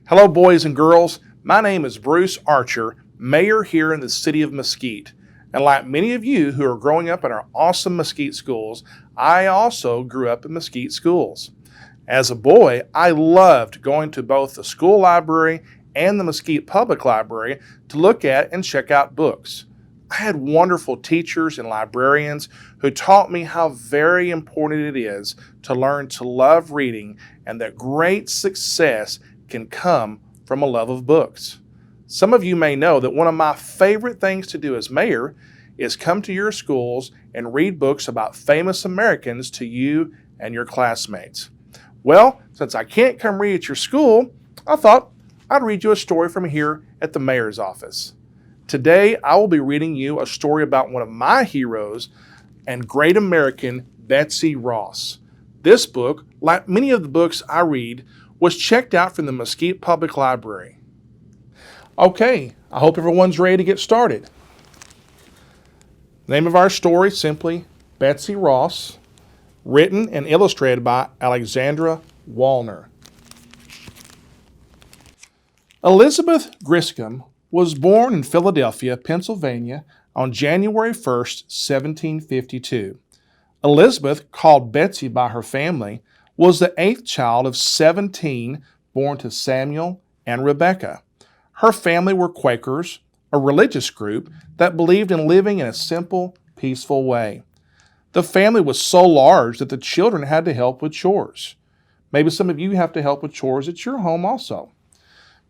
Hello, boys and girls. My name is Bruce Archer, mayor here in the city of Mesquite. And like many of you who are growing up in our awesome Mesquite schools, I also grew up in Mesquite schools. As a boy, I loved going to both the school library and the Mesquite Public Library to look at and check out books. I had wonderful teachers and librarians who taught me how very important it is to learn to love reading and that great success can come from a love of books. Some of you may know that one of my favorite things to do as mayor is come to your schools and read books about famous Americans to you and your classmates. Well, since I can't come read at your school, I thought I'd read you a story from here at the mayor's office. Today, I will be reading you a story about one of my heroes and great American, Betsy Ross. This book, like many of the books I read, was checked out from the Mesquite Public Library. Okay, I hope everyone's ready to get started. The name of our story, simply Betsy Ross, written and illustrated by Alexandra Wallner. Elizabeth Griscom was born in Philadelphia, Pennsylvania on January 1st, 1752. Elizabeth, called Betsy by her family, was the eighth child of 17 born to Samuel and Rebecca. Her family were Quakers, a religious group that believed in living in a simple, peaceful way. The family was so large that the children had to help with chores. Maybe some of you have to help with chores at your home also.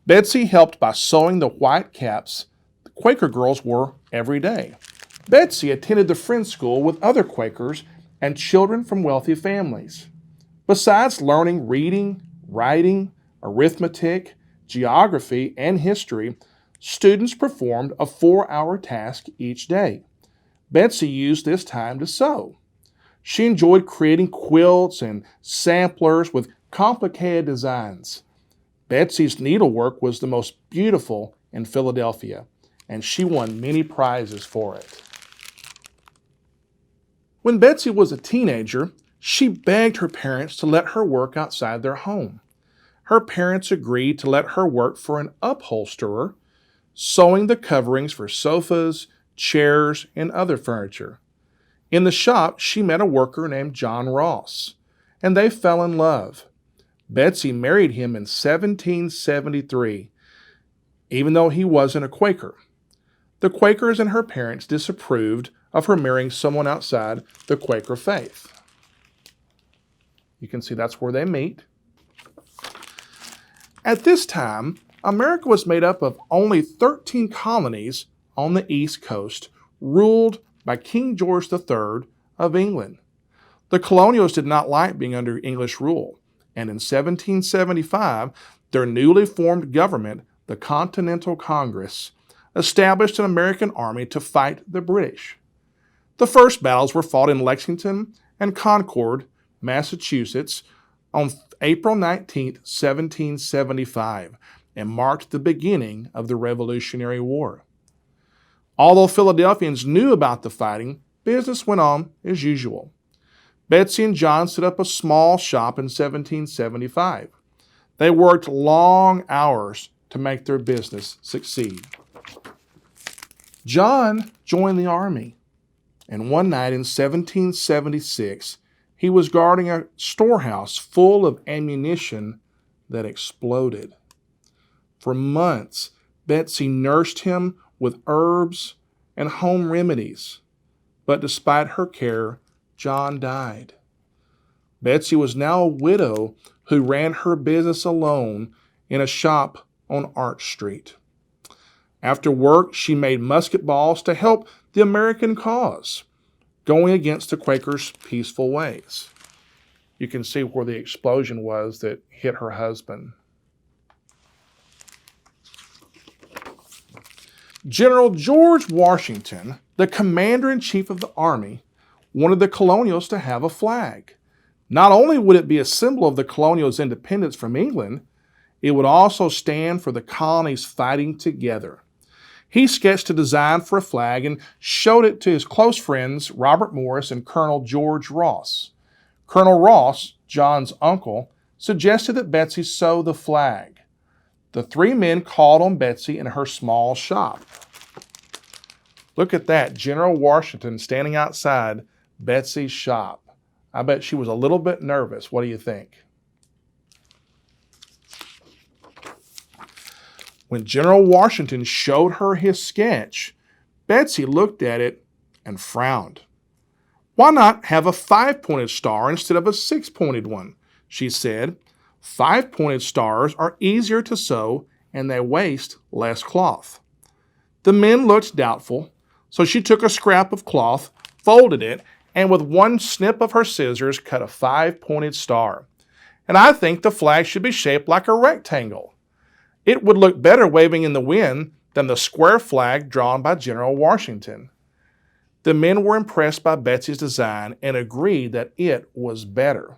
Betsy helped by sewing the white caps the Quaker girls wore every day. Betsy attended the Friends School with other Quakers and children from wealthy families. Besides learning reading, writing, arithmetic, geography, and history, students performed a 4-hour task each day. Betsy used this time to sew. She enjoyed creating quilts and samplers with complicated designs. Betsy's needlework was the most beautiful in Philadelphia, and she won many prizes for it. When Betsy was a teenager, she begged her parents to let her work outside their home. Her parents agreed to let her work for an upholsterer, sewing the coverings for sofas, chairs, and other furniture. In the shop, she met a worker named John Ross, and they fell in love. Betsy married him in 1773, even though he wasn't a Quaker. The Quakers and her parents disapproved of her marrying someone outside the Quaker faith. You can see that's where they meet. At this time, America was made up of only 13 colonies on the East Coast, ruled by King George III of England. The colonials did not like being under English rule, and in 1775, their newly formed government, the Continental Congress, established an American army to fight the British. The first battles were fought in Lexington and Concord, Massachusetts, on April 19, 1775, and marked the beginning of the Revolutionary War. Although Philadelphians knew about the fighting, business went on as usual. Betsy and John set up a small shop in 1775. They worked long hours to make their business succeed. John joined the army, and one night in 1776, he was guarding a storehouse full of ammunition that exploded. For months, Betsy nursed him with herbs and home remedies, but despite her care, John died. Betsy was now a widow who ran her business alone in a shop on Arch Street. After work, she made musket balls to help the American cause, going against the Quakers' peaceful ways. You can see where the explosion was that hit her husband. General George Washington, the commander-in-chief of the army, wanted the colonials to have a flag. Not only would it be a symbol of the colonials' independence from England, it would also stand for the colonies fighting together. He sketched a design for a flag and showed it to his close friends Robert Morris and Colonel George Ross. Colonel Ross, John's uncle, suggested that Betsy sew the flag. The three men called on Betsy in her small shop. Look at that, General Washington standing outside Betsy's shop. I bet she was a little bit nervous. What do you think? When General Washington showed her his sketch, Betsy looked at it and frowned. "Why not have a 5-pointed star instead of a 6-pointed one?" she said. "5-pointed stars are easier to sew and they waste less cloth." The men looked doubtful, so she took a scrap of cloth, folded it, and with one snip of her scissors cut a 5-pointed star. "And I think the flag should be shaped like a rectangle. It would look better waving in the wind than the square flag drawn by General Washington." The men were impressed by Betsy's design and agreed that it was better.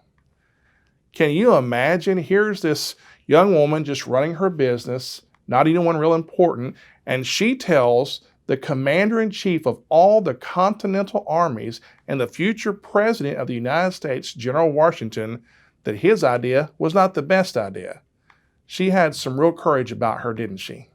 Can you imagine? Here's this young woman just running her business, not anyone real important, and she tells the commander-in-chief of all the continental armies and the future president of the United States, General Washington, that his idea was not the best idea. She had some real courage about her, didn't she?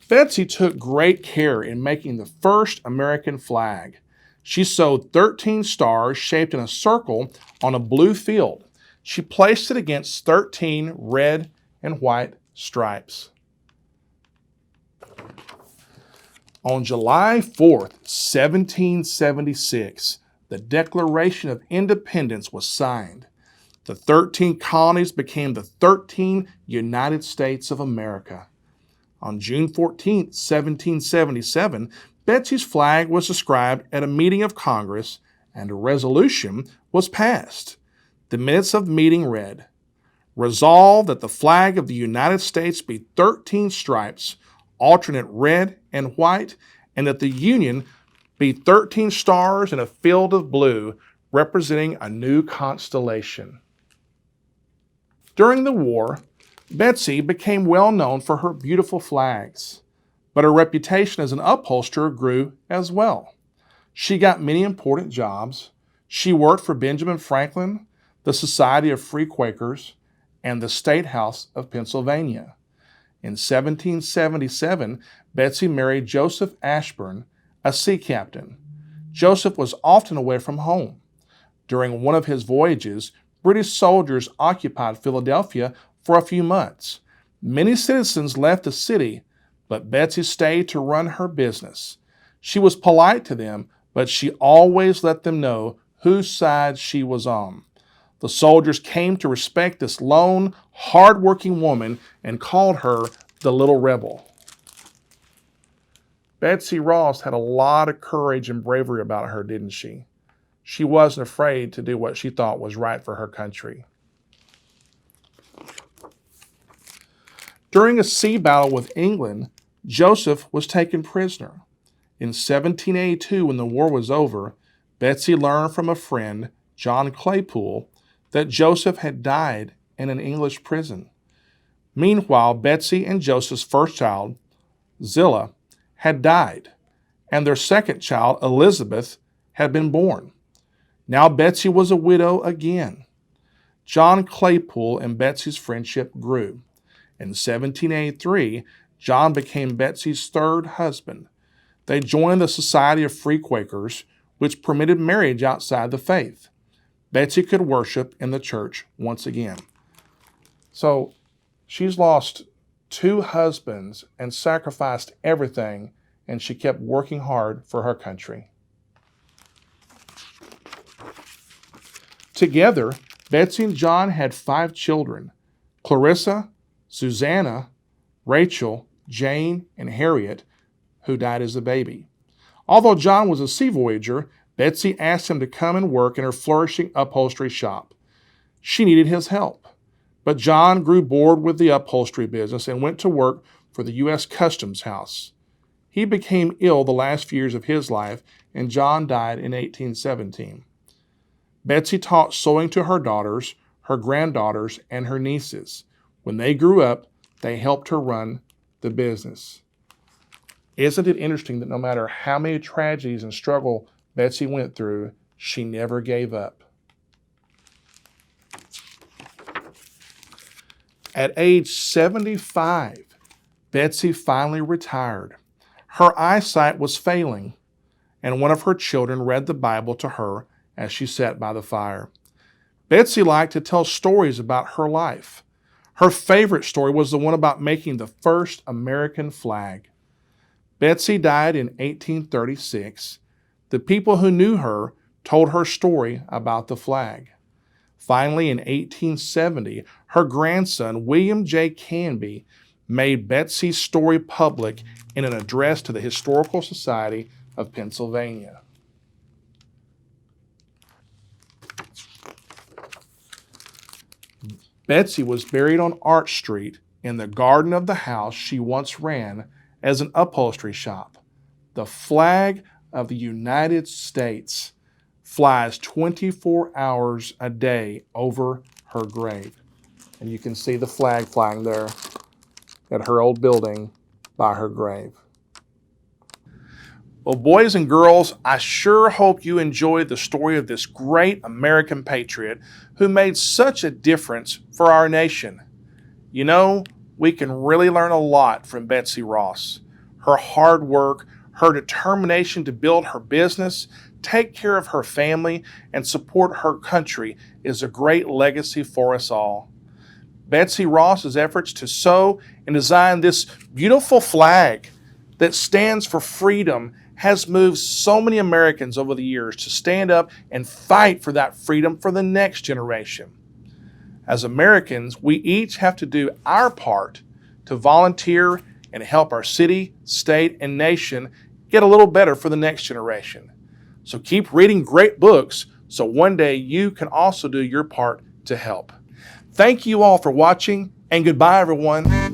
Betsy took great care in making the first American flag. She sewed 13 stars shaped in a circle on a blue field. She placed it against 13 red and white stripes. On July 4th, 1776, the Declaration of Independence was signed. The 13 colonies became the 13 United States of America. On June 14, 1777, Betsy's flag was described at a meeting of Congress and a resolution was passed. The minutes of the meeting read, "Resolved that the flag of the United States be 13 stripes, alternate red and white, and that the Union be 13 stars in a field of blue, representing a new constellation." During the war, Betsy became well known for her beautiful flags, but her reputation as an upholsterer grew as well. She got many important jobs. She worked for Benjamin Franklin, the Society of Free Quakers, and the State House of Pennsylvania. In 1777, Betsy married Joseph Ashburn, a sea captain. Joseph was often away from home. During one of his voyages, British soldiers occupied Philadelphia for a few months. Many citizens left the city, but Betsy stayed to run her business. She was polite to them, but she always let them know whose side she was on. The soldiers came to respect this lone, hard-working woman and called her the Little Rebel. Betsy Ross had a lot of courage and bravery about her, didn't she? She wasn't afraid to do what she thought was right for her country. During a sea battle with England, Joseph was taken prisoner. In 1782, when the war was over, Betsy learned from a friend, John Claypool, that Joseph had died in an English prison. Meanwhile, Betsy and Joseph's first child, Zillah, had died, and their second child, Elizabeth, had been born. Now Betsy was a widow again. John Claypool and Betsy's friendship grew. In 1783, John became Betsy's third husband. They joined the Society of Free Quakers, which permitted marriage outside the faith. Betsy could worship in the church once again. So she's lost 2 husbands and sacrificed everything, and she kept working hard for her country. Together, Betsy and John had 5 children: Clarissa, Susanna, Rachel, Jane, and Harriet, who died as a baby. Although John was a sea voyager, Betsy asked him to come and work in her flourishing upholstery shop. She needed his help. But John grew bored with the upholstery business and went to work for the U.S. Customs House. He became ill the last few years of his life, and John died in 1817. Betsy taught sewing to her daughters, her granddaughters, and her nieces. When they grew up, they helped her run the business. Isn't it interesting that no matter how many tragedies and struggle Betsy went through, she never gave up? At age 75, Betsy finally retired. Her eyesight was failing, and one of her children read the Bible to her as she sat by the fire. Betsy liked to tell stories about her life. Her favorite story was the one about making the first American flag. Betsy died in 1836. The people who knew her told her story about the flag. Finally, in 1870, her grandson, William J. Canby, made Betsy's story public in an address to the Historical Society of Pennsylvania. Betsy was buried on Arch Street in the garden of the house she once ran as an upholstery shop. The flag of the United States flies 24 hours a day over her grave. And you can see the flag flying there at her old building by her grave. Well, boys and girls, I sure hope you enjoyed the story of this great American patriot who made such a difference for our nation. You know, we can really learn a lot from Betsy Ross. Her hard work, her determination to build her business, take care of her family, and support her country is a great legacy for us all. Betsy Ross's efforts to sew and design this beautiful flag that stands for freedom has moved so many Americans over the years to stand up and fight for that freedom for the next generation. As Americans, we each have to do our part to volunteer and help our city, state, and nation get a little better for the next generation. So keep reading great books so one day you can also do your part to help. Thank you all for watching, and goodbye, everyone.